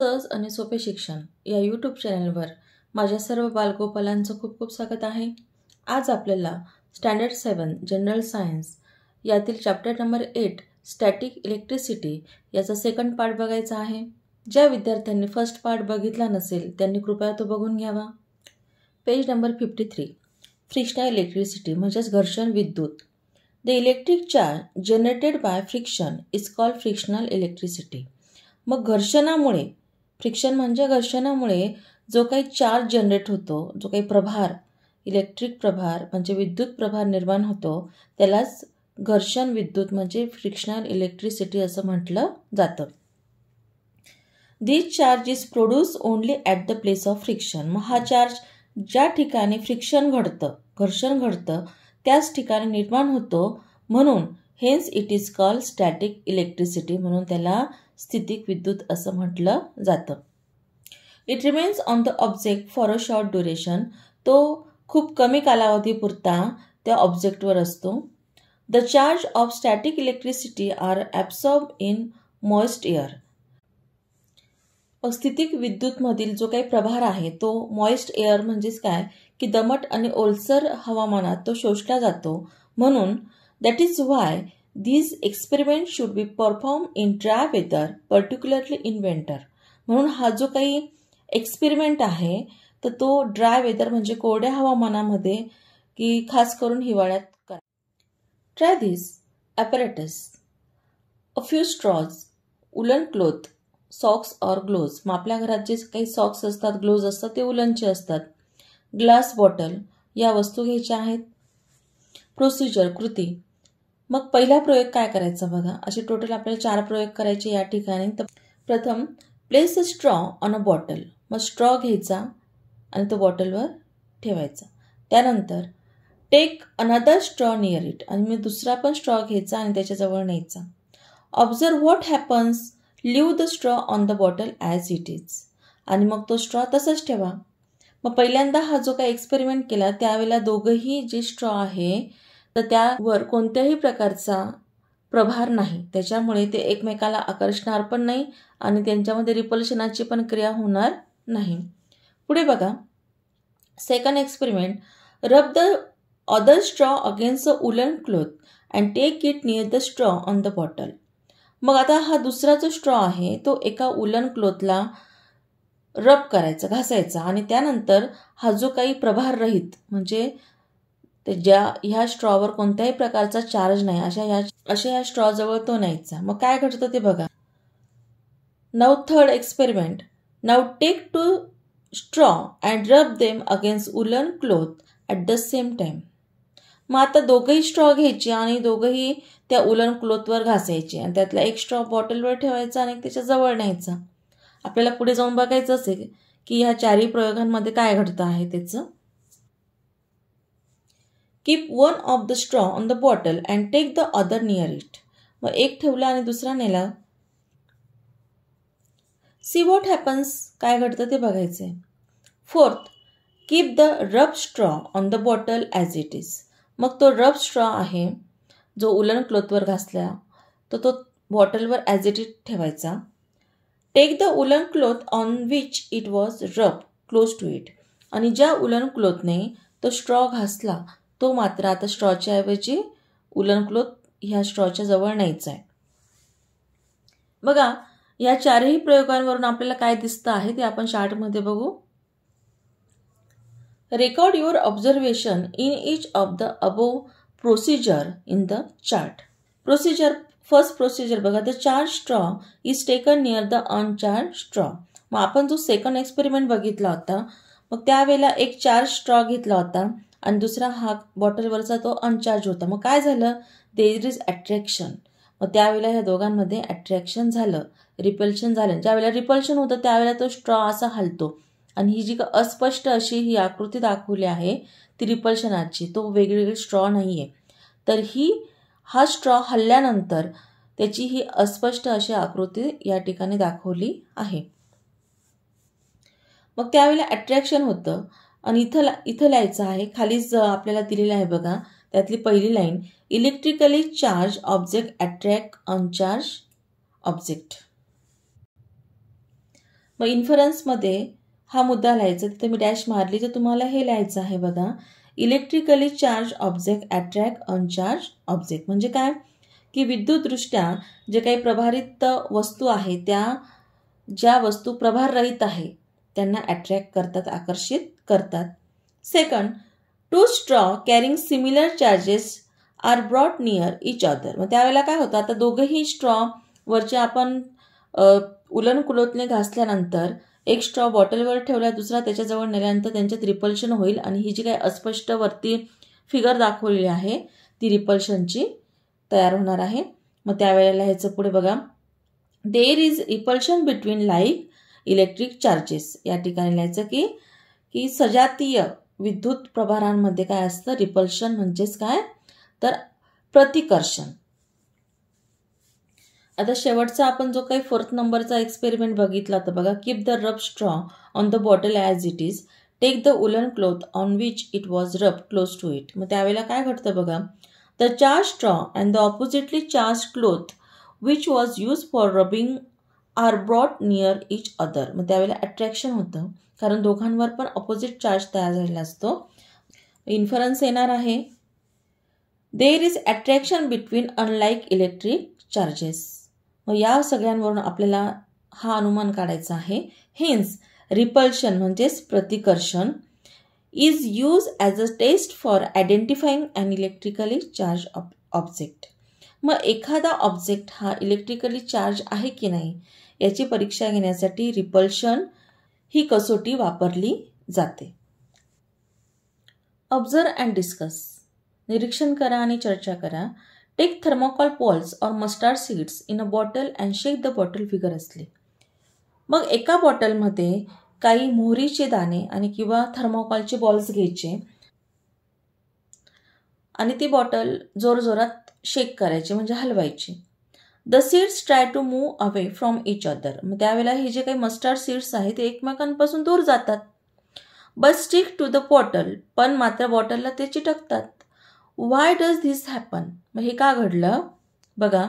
सहज आणि सोपे शिक्षण या यूट्यूब चॅनलवर माझ्या सर्व बालगोपालांचं खूप खूप स्वागत आहे. आज आपल्याला स्टँडर्ड 7 जनरल सायन्स यातील चॅप्टर नंबर 8 स्टॅटिक इलेक्ट्रिसिटी याचा सेकंड पार्ट बघायचा आहे. ज्या विद्यार्थ्यांनी फर्स्ट पार्ट बघितला नसेल त्यांनी कृपया तो बघून घ्यावा. पेज नंबर 53 फ्रिक्शनल इलेक्ट्रिसिटी म्हणजेच घर्षण विद्युत. The electric charge generated by friction is called frictional electricity. मग घर्षणामुळे, फ्रिक्शन म्हणजे घर्षणामुळे जो काही चार्ज जनरेट होतो, जो काही प्रभार, इलेक्ट्रिक प्रभार म्हणजे विद्युत प्रभार निर्माण होतो, त्यालाच घर्षण विद्युत म्हणजे फ्रिक्शनल इलेक्ट्रिसिटी असं म्हटलं जातं. This charge is produce only at the place of friction. मग हा चार्ज ज्या ठिकाणी फ्रिक्शन घडतं, घर्षण घडतं, त्याच ठिकाणी निर्माण होतो, म्हणून hence it is called static electricity, म्हणून त्याला स्थितिक विद्युत असं म्हटलं जातं. It remains on the object for a short duration. तो खूप कमी कालावधीपुरता त्या ऑब्जेक्टवर असतो. The charge of static electricity are absorb in moist air. स्थितिक विद्युतमधील जो काही प्रभार आहे तो मॉइस्ट एअर म्हणजेच काय की दमट आणि ओलसर हवामानात तो शोषला जातो. म्हणून that is why these experiments should be performed in dry weather, particularly in winter. म्हणून हा जो काही एक्सपेरिमेंट आहे तर तो ड्राय वेदर म्हणजे कोरड्या हवामानामध्ये की खास करून हिवाळ्यात करा. Try this apparatus. A few straws, उलन क्लोथ, सॉक्स ऑर ग्लोव्ज. मग आपल्या घरात जे काही सॉक्स असतात, ग्लोव्ज असतात ते उलनचे असतात. ग्लास बॉटल या वस्तू घ्यायच्या आहेत. प्रोसिजर कृती. मग पहिला प्रयोग काय करायचा बघा. असे टोटल आपल्याला 4 प्रयोग करायचे या ठिकाणी. तर प्रथम place a straw on a bottle. मग स्ट्रॉ घ्यायचा आणि तो बॉटलवर ठेवायचा. त्यानंतर take another straw near it. आणि मी दुसरा पण स्ट्रॉ घ्यायचा आणि त्याच्याजवळ न्यायचा. Observe what happens. Leave the straw on the bottle as it is. आणि मग तो स्ट्रॉ तसंच ठेवा. मग पहिल्यांदा हा जो काही एक्सपेरिमेंट केला त्यावेळेला दोघंही जे स्ट्रॉ आहे तर त्यावर कोणत्याही प्रकारचा प्रभार नाही, त्याच्यामुळे ते एकमेकाला आकर्षणार पण नाही आणि त्यांच्यामध्ये रिपल्शनाची पण क्रिया होणार नाही. पुढे बघा. Second experiment. Rub the other straw against a woollen cloth and take it near the straw on the bottle. मग आता हा दुसरा जो स्ट्रॉ आहे तो एका उलन क्लोथला रब करायचा, घासायचा आणि त्यानंतर हा जो काही प्रभार रहित म्हणजे ते ह्या स्ट्रॉवर कोणत्याही प्रकारचा चार्ज नाही अशा ह्या स्ट्रॉजवळ तो न्यायचा. मग काय घडतं ते बघा. Now third experiment. Now take 2 straw and rub them against woollen cloth at the same time. मग आता दोघंही स्ट्रॉ घ्यायचे आणि दोघंही त्या उलन क्लोथवर घासायचे आणि त्यातला एक स्ट्रॉ बॉटलवर ठेवायचा आणि त्याच्या जवळ न्यायचा. आपल्याला पुढे जाऊन बघायचं असेल की ह्या 4ही प्रयोगांमध्ये काय घडतं आहे त्याचं. Keep one of the straw on the bottle and take the other near it. मग एक ठेवला आणि दुसरा नेला. See what happens. काय घडतं ते बघायचंय. Fourth. Keep the rub straw on the bottle as it is. मग तो रब स्ट्रॉ आहे जो उलन क्लोथवर घासला तो बॉटलवर ॲज इट इज ठेवायचा. टेक द उलन cloth on which it was rub close to it. आणि ज्या उलन क्लोथने तो स्ट्रॉ घासला तो मात्र आता स्ट्रॉच्या ऐवजी उलन क्लोथ ह्या स्ट्रॉच्या जवळ न्यायचा आहे. बघा. या 4ही प्रयोगांवरून आपल्याला काय दिसतं आहे ते आपण चार्टमध्ये बघू. Record your observation in each of the above procedure in the chart. Procedure. First procedure बघा. The charge straw is taken near the uncharge straw. मग आपण जो सेकंड एक्सपेरिमेंट बघितला होता मग त्यावेळेला एक चार्ज स्ट्रॉ घेतला होता आणि दुसरा हा बॉटलवरचा तो अनचार्ज होता. मग काय झालं. There is attraction. मग त्यावेळेला ह्या दोघांमध्ये अट्रॅक्शन झालं, रिपल्शन झालं. ज्यावेळेला रिपल्शन होतं त्यावेळेला तो स्ट्रॉ असा हलतो आणि ही जी अस्पष्ट अशी ही आकृती दाखवली आहे ती रिपल्शनाची, तो वेगवेगळे स्ट्रॉ नाही आहे. तर हा स्ट्रॉ हलल्यानंतर त्याची ही अस्पष्ट अशी आकृती या ठिकाणी दाखवली आहे. मग त्यावेळेला अट्रॅक्शन होतं आणि इथं लिहायचं आहे. खालीच आपल्याला दिलेलं आहे बघा. त्यातली पहिली line. Electrically charge object attract अनचार्ज object. मग इन्फरन्समध्ये हा मुद्दा लिहायचा, तिथे मी डॅश मारली तर तुम्हाला हे लिहायचं आहे बघा. Electrically charge object attract अनचार्ज object. म्हणजे काय की विद्युतदृष्ट्या जे काही प्रभारित वस्तू आहे त्या ज्या वस्तू प्रभाररहित आहे त्यांना अट्रॅक्ट करतात, आकर्षित करतात. Second, two straw carrying similar charges are brought near each other. मग त्यावेळेला काय होतं, आता दोघेही स्ट्रॉ वरचे आपण उलन कुलोतने घासल्यानंतर एक स्ट्रॉ बॉटलवर ठेवला, दुसरा त्याच्याजवळ नेल्यानंतर त्यांच्यात रिपल्शन होईल आणि ही जी काही अस्पष्ट वरती फिगर दाखवलेली आहे ती रिपल्शनची तयार होणार आहे. मग त्यावेळेला ह्याचं पुढे बघा, there is repulsion between like electric charges. या ठिकाणी लिहायचं की सजातीय विद्युत प्रभारांमध्ये काय असतं, रिपल्शन म्हणजेच काय तर प्रतिकर्षण. आता शेवटचा आपण जो काही 4th नंबरचा एक्सपेरिमेंट बघितला तर बघा, keep the rub straw on the bottle as it is, take the woollen cloth on which it was rub close to it. मग त्यावेळेला काय घडतं बघा, the charge straw and the oppositely charge cloth which was use for rubbing are brought near each other. मग त्यावेळेला attraction होतं कारण दोघांवर पण ऑपोजिट चार्ज तयार झालेला असतो. इन्फरन्स येणार आहे, there is attraction between unlike electric charges. मग या सगळ्यांवरून आपल्याला हा अनुमान काढायचा आहे. हेन्स रिपल्शन म्हणजेच प्रतिकर्षण is use as a test for identifying an electrically charge object. मग एखादा ऑब्जेक्ट हा इलेक्ट्रिकली चार्ज आहे की नाही याची परीक्षा घेण्यासाठी रिपल्शन ही कसोटी वापरली जाते. Observe and discuss. निरीक्षण करा आणि चर्चा करा. टेक थर्मोकॉल बॉल्स और mustard seeds in a bottle and shake the bottle figure असले. मग एका बॉटलमध्ये काही मोहरीचे दाणे आणि किंवा थर्मोकॉलचे बॉल्स घ्यायचे आणि ती बॉटल जोरजोरात शेक करायची म्हणजे हलवायची. The seeds try to move away from each other. मग त्यावेळेला हे जे काही मस्टर्ड सीड्स आहेत ते एकमेकांपासून दूर जातात. But stick to the bottle, पण मात्र बॉटलला ते चिटकतात. Why does this happen. मग हे का घडलं बघा.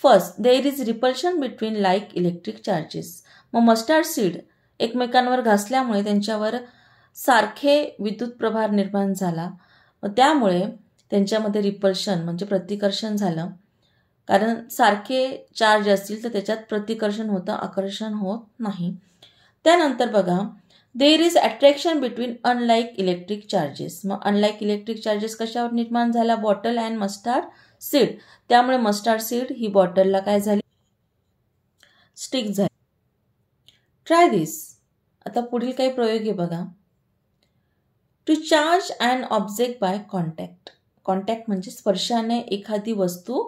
First, there is repulsion between like electric charges. मग मस्टर्ड सीड एकमेकांवर घासल्यामुळे त्यांच्यावर सारखे विद्युत प्रभार निर्माण झाला. मग त्यामुळे त्यांच्यामध्ये रिपल्शन म्हणजे प्रतिकर्षण झालं. कारण सारखे चार्ज असतील तर त्याच्यात प्रतिकर्षण होतं, आकर्षण होत नाही. त्यानंतर बघा, there is attraction between unlike electric charges. मग अनलाईक इलेक्ट्रिक चार्जेस कशावर निर्माण झाला, बॉटल अँड मस्टर्ड सीड. त्यामुळे मस्टर्ड सीड ही बॉटलला काय झाली, स्टिक झाली. Try this. आता पुढील काही प्रयोग आहे बघा. To charge and object by contact. Contact म्हणजे स्पर्शाने एखादी वस्तू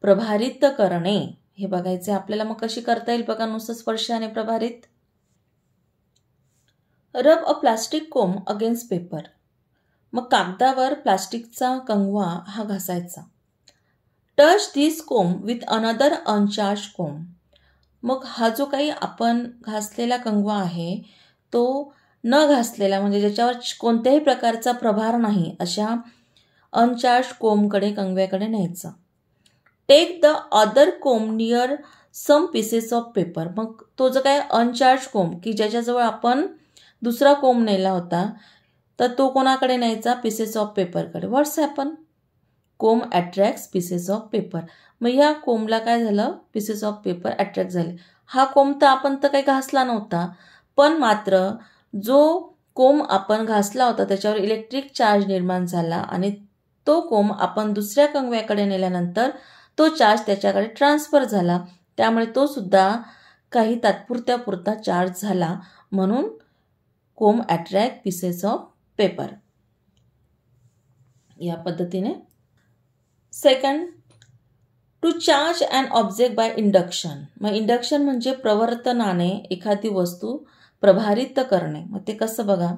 प्रभारित करणे. हे बघायचे आपल्याला. मग कशी करता येईल बघा नुसतं स्पर्शाने प्रभारित. Rub a plastic comb against paper. मग कागदावर प्लास्टिकचा कंगवा हा घासायचा. Touch this comb with another uncharge comb. मग हा जो काही आपण घासलेला कंगवा आहे तो न घासलेला म्हणजे ज्याच्यावर कोणत्याही प्रकारचा प्रभार नाही अशा अनचार्ज कोमकडे, कंगव्याकडे न्यायचा. Take the other comb near some pieces of paper. मग तो जो काय अनचार्ज कोम की ज्याच्याजवळ आपण दुसरा कोम नेला होता तर तो कोणाकडे न्यायचा, पीसेस ऑफ पेपरकडे. What's happen, comb attracts pieces of paper. मग ह्या कोमला काय झालं, पीसेस ऑफ पेपर अट्रॅक्ट झाले. हा कोम तर आपण तर काही घासला नव्हता, पण मात्र जो कोम आपण घासला होता त्याच्यावर इलेक्ट्रिक चार्ज निर्माण झाला आणि तो कोम आपण दुसऱ्या कंगव्याकडे नेल्यानंतर तो चार्ज त्याच्याकडे ट्रान्सफर झाला. त्यामुळे तो सुद्धा काही तात्पुरत्यापुरता चार्ज झाला. म्हणून comb attract pieces of paper. या पद्धतीने. Second, to charge and object by induction. मग इंडक्शन म्हणजे प्रवर्तनाने एखादी वस्तू प्रभारित करणे. मग ते कसं बघा.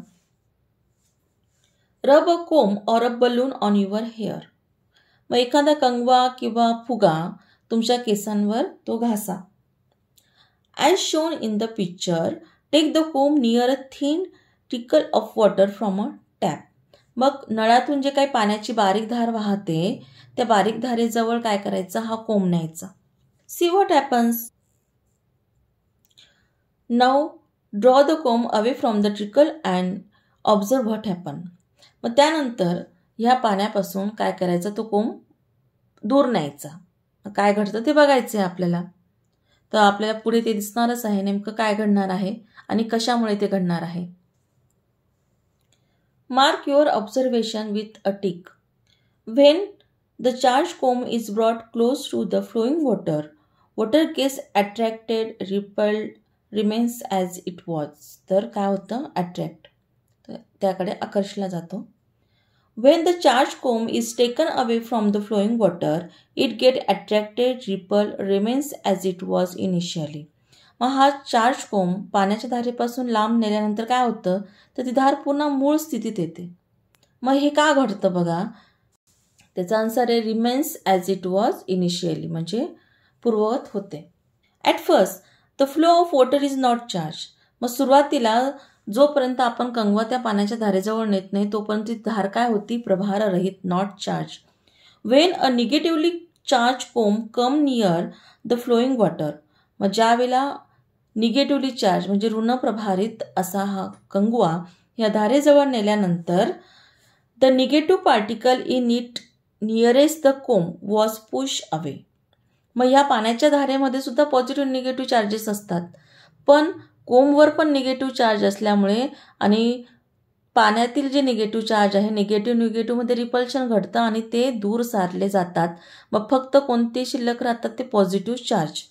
Rub a comb or a balloon on your hair. मग एखादा कंगवा किंवा फुगा तुमच्या केसांवर तो घासा. As shown in the picture, take the comb near a thin trickle of water from a tap. मग नळातून जे काही पाण्याची बारीक धार वाहते त्या बारीक धारेजवळ काय करायचं, हा कोम न्यायचा. See what happens. Now draw the comb away from the trickle and observe what happen. मग त्यानंतर ह्या पाण्यापासून काय करायचं, तो कोंब दूर न्यायचा. काय घडतं ते बघायचं आहे आपल्याला. तर आपल्याला पुढे ते दिसणारच आहे नेमकं काय घडणार आहे आणि कशामुळे ते घडणार आहे. Mark your observation with a tick. When the charge comb is brought close to the flowing water, water gets attracted, repelled, remains as it was. तर काय होतं, अट्रॅक्ट, त्याकडे आकर्षला जातो. When the charged comb is taken away from the flowing water, it gets attracted, repelled, remains as it was initially. मग हा charge कोंब पाण्याच्या धारेपासून लांब नेल्यानंतर काय होतं, तर ती धार पुन्हा मूळ स्थितीत येते. मग हे का घडतं बघा, त्याचा आन्सर आहे remains as it was initially, म्हणजे पूर्ववत होते. At first the flow of water is not charge. मग सुरुवातीला जोपर्यंत आपण कंगवा त्या पाण्याच्या धारेजवळ नेत नाही तोपर्यंत ती धार काय होती, प्रभाररहित, not charge. When a negatively charge comb come near the flowing water. मग ज्यावेळेला निगेटिव्हली चार्ज म्हणजे ऋण प्रभारित असा हा कंगवा या धारेजवळ नेल्यानंतर the negative particle in it nearest the comb was push away. मग या पाण्याच्या धारेमध्ये सुद्धा पॉझिटिव्ह निगेटिव्ह चार्जेस असतात, पण कोमवर पण निगेटिव्ह चार्ज असल्यामुळे आणि पाण्यातील जे निगेटिव्ह चार्ज आहे, निगेटिव्हमध्ये रिपल्शन घडतं आणि ते दूर सारले जातात. मग फक्त कोणते शिल्लक राहतात, ते positive charge.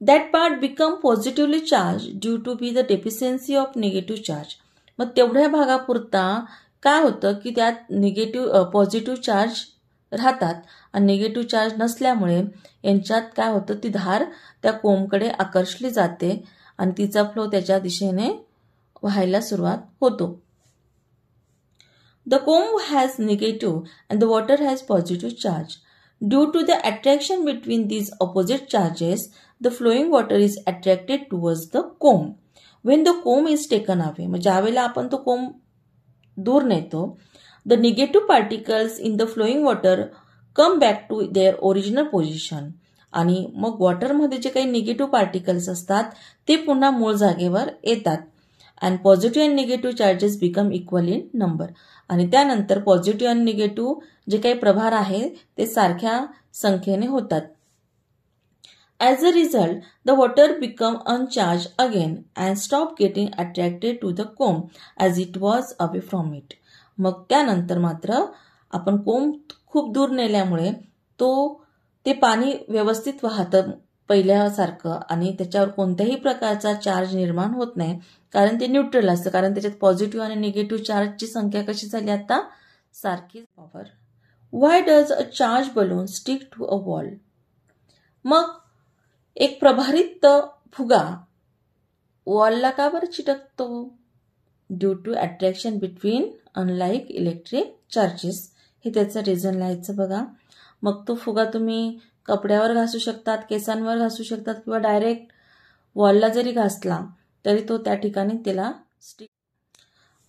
That part become positively charge due to be the deficiency of negative charge. मग तेवढ्या भागापुरता काय होतं की त्यात पॉझिटिव्ह चार्ज राहतात आणि निगेटिव्ह चार्ज नसल्यामुळे यांच्यात काय होतं, ती धार त्या कोमकडे आकर्षली जाते आणि तिचा फ्लो त्याच्या दिशेने व्हायला सुरुवात होतो. The comb has negative and the water has positive charge. Due to the attraction between these opposite charges the flowing water is attracted towards the comb. When the comb is taken away, मग ज्यावेळेला आपण तो comb दूर नेतो, the negative particles in the flowing water come back to their original position. आणि मग वॉटरमध्ये जे काही निगेटिव्ह पार्टिकल्स असतात ते पुन्हा मूळ जागेवर येतात. And positive and negative charges become equal in number. आणि त्यानंतर पॉझिटिव्ह आणि निगेटिव्ह जे काही प्रभार आहे ते सारख्या संख्येने होतात. As a result the water become uncharge again and stop getting attracted to the comb as it was away from it. मग त्यानंतर मात्र आपण कोम खूप दूर नेल्यामुळे ते पाणी व्यवस्थित वाहतं पहिल्यासारखं आणि त्याच्यावर कोणत्याही प्रकारचा चार्ज निर्माण होत नाही, कारण ते न्यूट्रल असतं, कारण त्याच्यात पॉझिटिव्ह आणि निगेटिव्ह चार्जची संख्या कशी झाली आता, सारखीच. Power. Why does a charge balloon stick to a wall. मग एक प्रभारित फुगा वॉलला का बरं चिटकतो, due to attraction between unlike electric charges. हे त्याचं रिझन लिहायचं बघा. मग तो फुगा तुम्ही कपड्यावर घासू शकतात, केसांवर घासू शकतात किंवा डायरेक्ट वॉलला जरी घासला तरी तो त्या ठिकाणी त्याला स्टिक.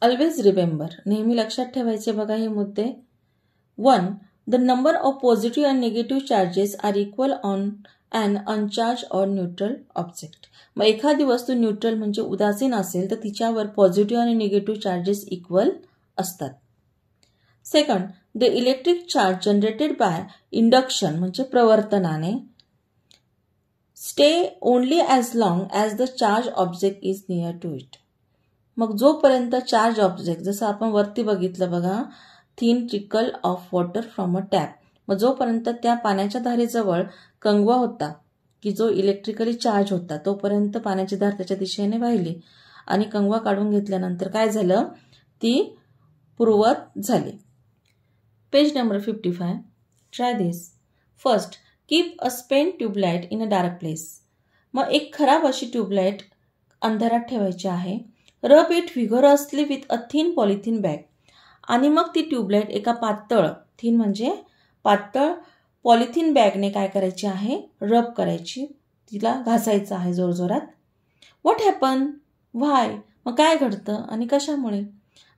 ऑलवेज रिमेंबर, नेहमी लक्षात ठेवायचे बघा हे मुद्दे. 1. The number of positive and negative charges are equal on an uncharge or neutral object. मग एखादी वस्तू न्यूट्रल म्हणजे उदासीन असेल तर तिच्यावर पॉझिटिव्ह आणि निगेटिव्ह चार्जेस इक्वल असतात. 2. The electric charge generated by induction म्हणजे प्रवर्तनाने stay only as long as the charge object is near to it. मग जोपर्यंत चार्ज ऑब्जेक्ट, जसं आपण वरती बघितलं बघा, thin trickle of water from a tap. मग जोपर्यंत त्या पाण्याच्या धारेजवळ कंगवा होता की जो इलेक्ट्रिकली चार्ज होता तोपर्यंत पाण्याची धार त्याच्या दिशेने वाहिली आणि कंगवा काढून घेतल्यानंतर काय झालं, ती पूर्ववत झाली. Page number 55. Try this. First, keep a spent tubelight in a dark place. मग एक खराब अशी ट्यूबलाइट अंधारात ठेवायची आहे. Rub it vigorously with a thin polythene bag. आणि मग ती ट्यूबलाइट एका पातळ, थिन म्हणजे पातळ पॉलिथिन बॅगने काय करायची आहे, रब करायची, तिला घासायचं आहे जोरजोरात. व्हॉट हॅपन, व्हाय, मग काय घडतं आणि कशामुळे,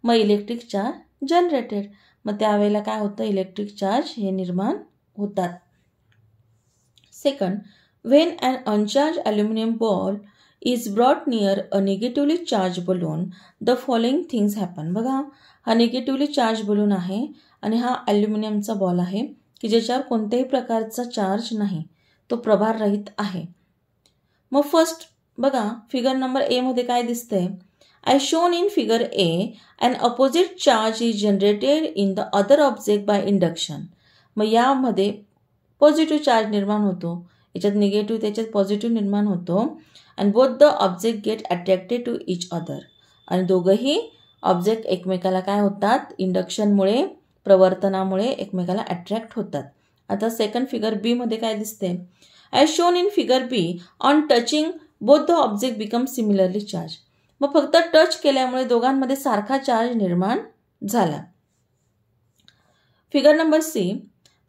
मग इलेक्ट्रिक चार्ज जनरेटेड. मग त्यावेळेला काय होतं, इलेक्ट्रिक चार्ज हे निर्माण होतात. Second, when an uncharge aluminium ball is brought near a negatively charged balloon, the following things happen. बघा, हा निगेटिव्हली चार्ज बलून आहे आणि हा ॲल्युमिनियमचा बॉल आहे की ज्याच्यावर कोणत्याही प्रकारचा चार्ज नाही, तो प्रभाररहित आहे. मग फर्स्ट बघा, फिगर नंबर ए मध्ये काय दिसतंय? As shown in figure A, an opposite charge is generated in the other object by induction. मग यामध्ये पॉझिटिव्ह चार्ज निर्माण होतो, याच्यात निगेटिव्ह त्याच्यात पॉझिटिव्ह निर्माण होतो and both the object get attracted to each other. आणि दोघंही ऑब्जेक्ट एकमेकाला काय होतात? इंडक्शनमुळे, प्रवर्तनामुळे एकमेकाला अट्रॅक्ट होतात. आता सेकंड फिगर बी मध्ये काय दिसते? As shown in figure B, on touching both the object become similarly charged. मग फक्त टच केल्यामुळे दोघांमध्ये सारखा चार्ज निर्माण झाला. Figure number C,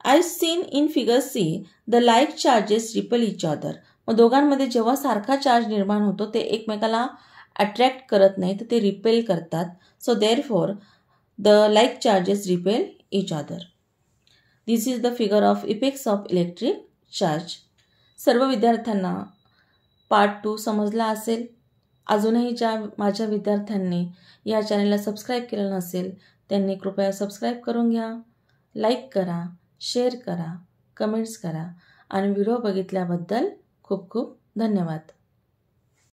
as seen in figure C, the like charges repel each other. मग दोघांमध्ये जेव्हा सारखा चार्ज निर्माण होतो ते एकमेकाला अट्रॅक्ट करत नाही, तर ते रिपेल करतात. So therefore the like charges repel each other. This is the figure of effects of electric charge. सर्व विद्यार्थ्यांना पार्ट 2 समजला असेल. अजूनही ज्या माझ्या विद्यार्थ्यांनी या चॅनलला सबस्क्राईब केलं नसेल त्यांनी कृपया सबस्क्राईब करून घ्या, लाईक करा, शेअर करा, कमेंट्स करा आणि व्हिडिओ बघितल्याबद्दल खूप खूप धन्यवाद.